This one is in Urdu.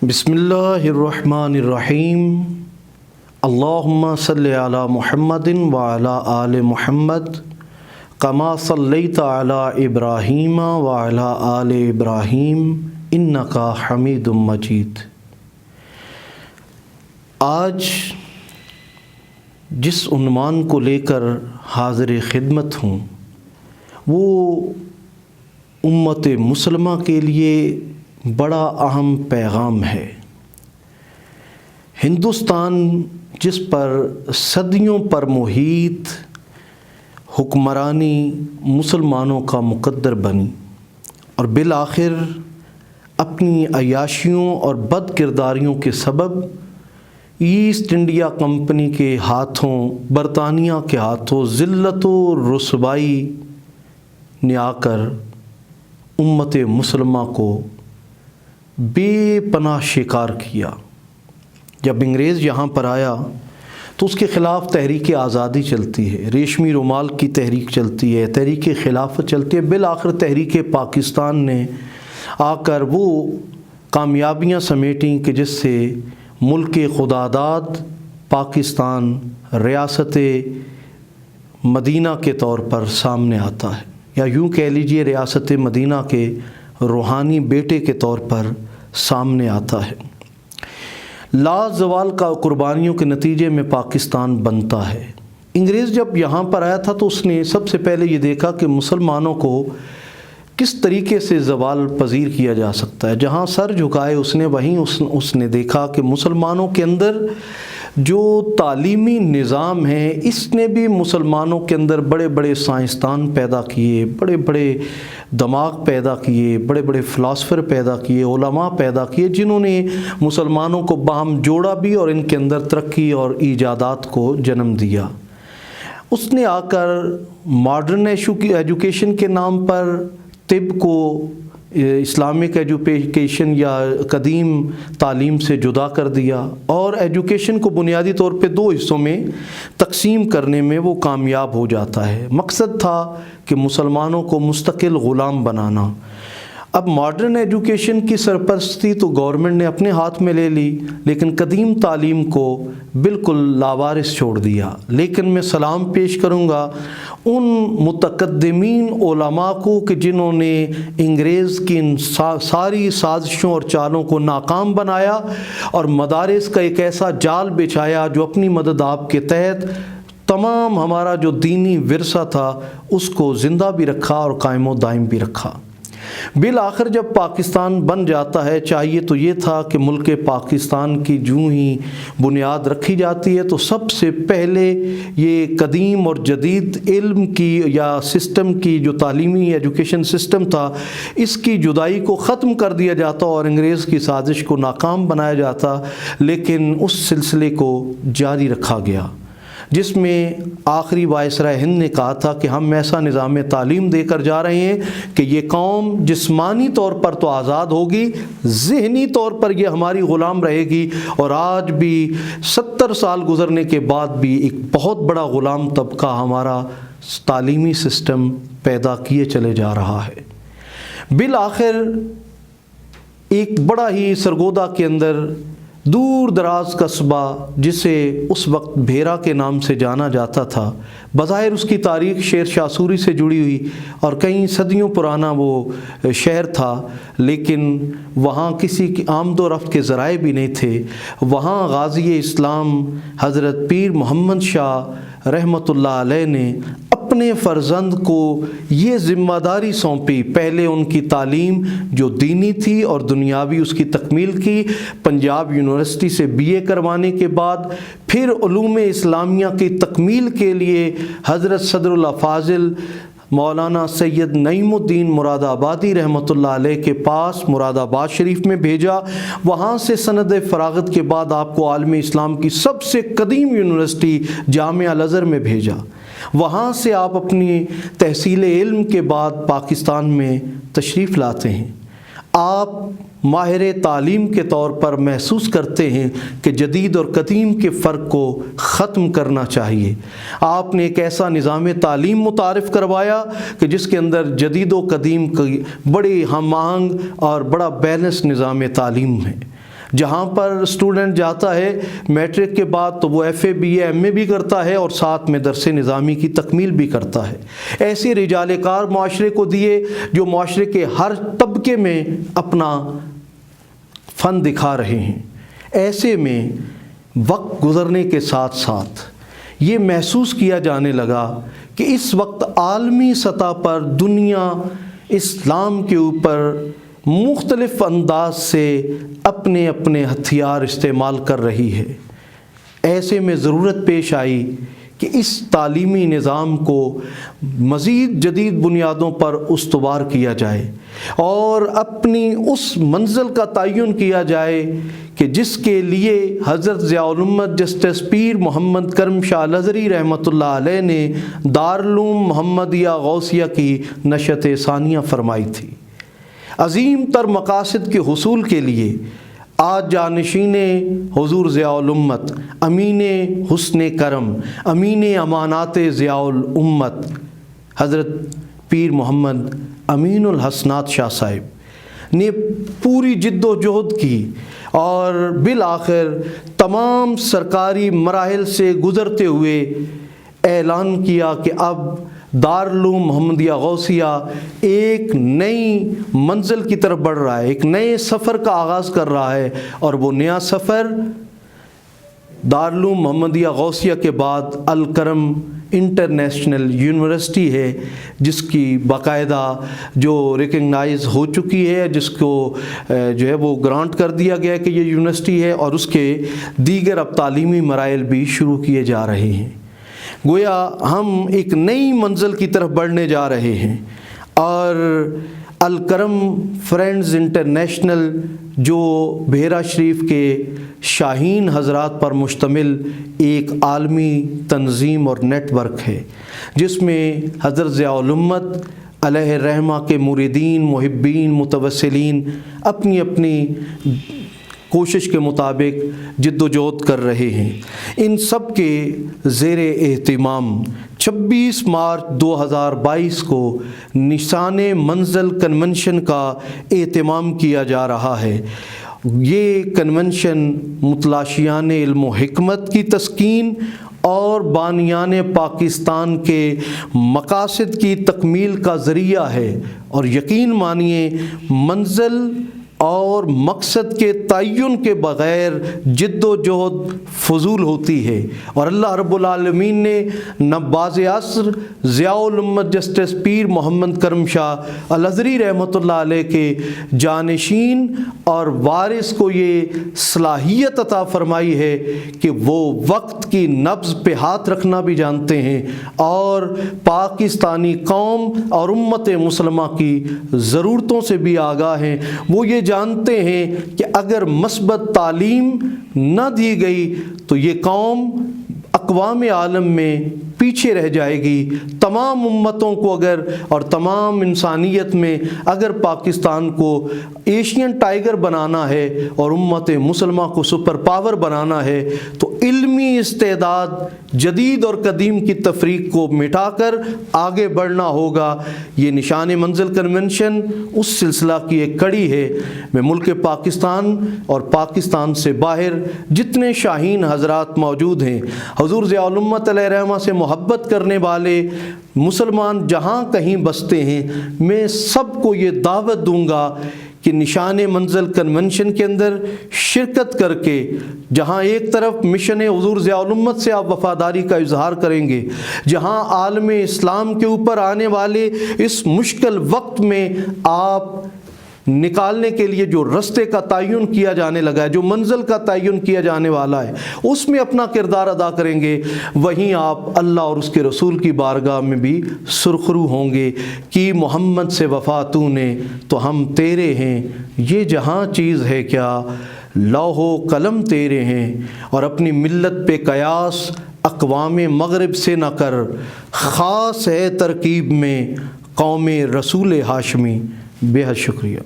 بسم اللہ الرحمن الرحیم اللہم صلی علی محمد وعلی آل محمد کما صلیت علی ابراہیم وعلی آل ابراہیم انکا حمید مجید۔ آج جس عنوان کو لے کر حاضر خدمت ہوں وہ امت مسلمہ کے لیے بڑا اہم پیغام ہے۔ ہندوستان جس پر صدیوں پر محیط حکمرانی مسلمانوں کا مقدر بنی اور بالآخر اپنی عیاشیوں اور بد کرداریوں کے سبب ایسٹ انڈیا کمپنی کے ہاتھوں، برطانیہ کے ہاتھوں ذلت و رسوائی نے آ کر امت مسلمہ کو بے پناہ شکار کیا۔ جب انگریز یہاں پر آیا تو اس کے خلاف تحریک آزادی چلتی ہے، ریشمی رومال کی تحریک چلتی ہے، تحریک خلافت چلتی ہے، بالآخر تحریک پاکستان نے آ کر وہ کامیابیاں سمیٹیں کہ جس سے ملک خداداد پاکستان ریاست مدینہ کے طور پر سامنے آتا ہے، یا یوں کہہ لیجئے ریاست مدینہ کے روحانی بیٹے کے طور پر سامنے آتا ہے۔ لا زوال کا قربانیوں کے نتیجے میں پاکستان بنتا ہے۔ انگریز جب یہاں پر آیا تھا تو اس نے سب سے پہلے یہ دیکھا کہ مسلمانوں کو کس طریقے سے زوال پذیر کیا جا سکتا ہے۔ جہاں سر جھکائے اس نے دیکھا کہ مسلمانوں کے اندر جو تعلیمی نظام ہے اس نے بھی مسلمانوں کے اندر بڑے بڑے سائنسدان پیدا کیے، بڑے بڑے دماغ پیدا کیے، بڑے بڑے فلاسفر پیدا کیے، علماء پیدا کیے، جنہوں نے مسلمانوں کو باہم جوڑا بھی اور ان کے اندر ترقی اور ایجادات کو جنم دیا۔ اس نے آ کر ماڈرن ایجوکیشن کے نام پر طب کو اسلامک ایجوکیشن یا قدیم تعلیم سے جدا کر دیا اور ایجوکیشن کو بنیادی طور پہ دو حصوں میں تقسیم کرنے میں وہ کامیاب ہو جاتا ہے۔ مقصد تھا کہ مسلمانوں کو مستقل غلام بنانا۔ اب ماڈرن ایجوکیشن کی سرپرستی تو گورنمنٹ نے اپنے ہاتھ میں لے لی، لیکن قدیم تعلیم کو بالکل لاوارث چھوڑ دیا۔ لیکن میں سلام پیش کروں گا ان متقدمین علماء کو کہ جنہوں نے انگریز کی ان ساری سازشوں اور چالوں کو ناکام بنایا اور مدارس کا ایک ایسا جال بچھایا جو اپنی مدد آپ کے تحت تمام ہمارا جو دینی ورثہ تھا اس کو زندہ بھی رکھا اور قائم و دائم بھی رکھا۔ بالآخر جب پاکستان بن جاتا ہے، چاہیے تو یہ تھا کہ ملک پاکستان کی جو ہی بنیاد رکھی جاتی ہے تو سب سے پہلے یہ قدیم اور جدید علم کی یا سسٹم کی جو تعلیمی ایجوکیشن سسٹم تھا اس کی جدائی کو ختم کر دیا جاتا اور انگریز کی سازش کو ناکام بنایا جاتا، لیکن اس سلسلے کو جاری رکھا گیا جس میں آخری وائسرائے ہند نے کہا تھا کہ ہم ایسا نظام تعلیم دے کر جا رہے ہیں کہ یہ قوم جسمانی طور پر تو آزاد ہوگی، ذہنی طور پر یہ ہماری غلام رہے گی، اور آج بھی 70 سال گزرنے کے بعد بھی ایک بہت بڑا غلام طبقہ ہمارا تعلیمی سسٹم پیدا کیے چلے جا رہا ہے۔ بالآخر ایک بڑا ہی سرگودا کے اندر دور دراز قصبہ جسے اس وقت بھیرا کے نام سے جانا جاتا تھا، بظاہر اس کی تاریخ شیر شاہ سوری سے جڑی ہوئی اور کئی صدیوں پرانا وہ شہر تھا، لیکن وہاں کسی کی آمد و رفت کے ذرائع بھی نہیں تھے۔ وہاں غازی اسلام حضرت پیر محمد شاہ رحمۃ اللہ علیہ نے اپنے فرزند کو یہ ذمہ داری سونپی، پہلے ان کی تعلیم جو دینی تھی اور دنیاوی اس کی تکمیل کی، پنجاب یونیورسٹی سے BA کروانے کے بعد پھر علوم اسلامیہ کی تکمیل کے لیے حضرت صدر الافاضل مولانا سید نعیم الدین مراد آبادی رحمۃ اللہ علیہ کے پاس مراد آباد شریف میں بھیجا۔ وہاں سے سند فراغت کے بعد آپ کو عالم اسلام کی سب سے قدیم یونیورسٹی جامعہ الازہر میں بھیجا۔ وہاں سے آپ اپنی تحصیل علم کے بعد پاکستان میں تشریف لاتے ہیں۔ آپ ماہر تعلیم کے طور پر محسوس کرتے ہیں کہ جدید اور قدیم کے فرق کو ختم کرنا چاہیے۔ آپ نے ایک ایسا نظام تعلیم متعارف کروایا کہ جس کے اندر جدید و قدیم کی بڑی ہم آہنگ اور بڑا بیلنس نظام تعلیم ہے۔ جہاں پر اسٹوڈنٹ جاتا ہے میٹرک کے بعد تو وہ FA BA MA بھی کرتا ہے اور ساتھ میں درس نظامی کی تکمیل بھی کرتا ہے۔ ایسے رجال کار معاشرے کو دیے جو معاشرے کے ہر طبقے میں اپنا فن دکھا رہے ہیں۔ ایسے میں وقت گزرنے کے ساتھ ساتھ یہ محسوس کیا جانے لگا کہ اس وقت عالمی سطح پر دنیا اسلام کے اوپر مختلف انداز سے اپنے اپنے ہتھیار استعمال کر رہی ہے۔ ایسے میں ضرورت پیش آئی کہ اس تعلیمی نظام کو مزید جدید بنیادوں پر استوار کیا جائے اور اپنی اس منزل کا تعین کیا جائے کہ جس کے لیے حضرت ضیاء الامت جسٹس پیر محمد کرم شاہ الازہری رحمۃ اللہ علیہ نے دارالعلوم محمدیہ غوثیہ کی نشأت ثانیہ فرمائی تھی۔ عظیم تر مقاصد کے حصول کے لیے آج جانشین حضور ضیاء الامت، امین حسن کرم، امین امانات ضیاء الامت حضرت پیر محمد امین الحسنات شاہ صاحب نے پوری جد و جہد کی اور بالآخر تمام سرکاری مراحل سے گزرتے ہوئے اعلان کیا کہ اب دارالعلوم محمدیہ غوثیہ ایک نئی منزل کی طرف بڑھ رہا ہے، ایک نئے سفر کا آغاز کر رہا ہے، اور وہ نیا سفر دارالعلوم محمدیہ غوثیہ کے بعد الکرم انٹرنیشنل یونیورسٹی ہے، جس کی باقاعدہ جو ریکگنائز ہو چکی ہے، جس کو جو ہے وہ گرانٹ کر دیا گیا کہ یہ یونیورسٹی ہے، اور اس کے دیگر اب تعلیمی مراحل بھی شروع کیے جا رہے ہیں۔ گویا ہم ایک نئی منزل کی طرف بڑھنے جا رہے ہیں، اور الکرم فرینڈز انٹرنیشنل جو بحیرہ شریف کے شاہین حضرات پر مشتمل ایک عالمی تنظیم اور نیٹ ورک ہے، جس میں حضرت ضیاء الامت علیہ الرحمہ کے مریدین، محبین، متوسلین اپنی اپنی کوشش کے مطابق جد و جہد کر رہے ہیں۔ ان سب کے زیر اہتمام 26 مارچ 2022 کو نشان منزل کنونشن کا اہتمام کیا جا رہا ہے۔ یہ کنونشن متلاشیان علم و حکمت کی تسکین اور بانیان پاکستان کے مقاصد کی تکمیل کا ذریعہ ہے، اور یقین مانیے منزل اور مقصد کے تعین کے بغیر جد و جہد فضول ہوتی ہے، اور اللہ رب العالمین نے نباز عصر ضیاء الامت جسٹس پیر محمد کرم شاہ الازہری رحمۃ اللہ علیہ کے جانشین اور وارث کو یہ صلاحیت عطا فرمائی ہے کہ وہ وقت کی نبض پہ ہاتھ رکھنا بھی جانتے ہیں، اور پاکستانی قوم اور امت مسلمہ کی ضرورتوں سے بھی آگاہ ہیں۔ وہ یہ جانتے ہیں کہ اگر مثبت تعلیم نہ دی گئی تو یہ قوم اقوام عالم میں پیچھے رہ جائے گی۔ تمام امتوں کو اگر اور تمام انسانیت میں اگر پاکستان کو ایشین ٹائیگر بنانا ہے اور امت مسلمہ کو سپر پاور بنانا ہے تو علمی استعداد جدید اور قدیم کی تفریق کو مٹا کر آگے بڑھنا ہوگا۔ یہ نشان منزل کنونشن اس سلسلہ کی ایک کڑی ہے۔ میں ملک پاکستان اور پاکستان سے باہر جتنے شاہین حضرات موجود ہیں، حضور ضیاء الامت علیہ رحمہ سے محبت کرنے والے مسلمان جہاں کہیں بستے ہیں، میں سب کو یہ دعوت دوں گا کہ نشان منزل کنونشن کے اندر شرکت کر کے جہاں ایک طرف مشن حضور ضیاء الامت سے آپ وفاداری کا اظہار کریں گے، جہاں عالم اسلام کے اوپر آنے والے اس مشکل وقت میں آپ نکالنے کے لیے جو رستے کا تعین کیا جانے لگا ہے، جو منزل کا تعین کیا جانے والا ہے، اس میں اپنا کردار ادا کریں گے، وہیں آپ اللہ اور اس کے رسول کی بارگاہ میں بھی سرخرو ہوں گے کہ محمد سے وفا تو نے تو ہم تیرے ہیں، یہ جہاں چیز ہے کیا لوح و قلم تیرے ہیں، اور اپنی ملت پہ قیاس اقوام مغرب سے نہ کر، خاص ہے ترکیب میں قوم رسول ہاشمی۔ بے حد شکریہ۔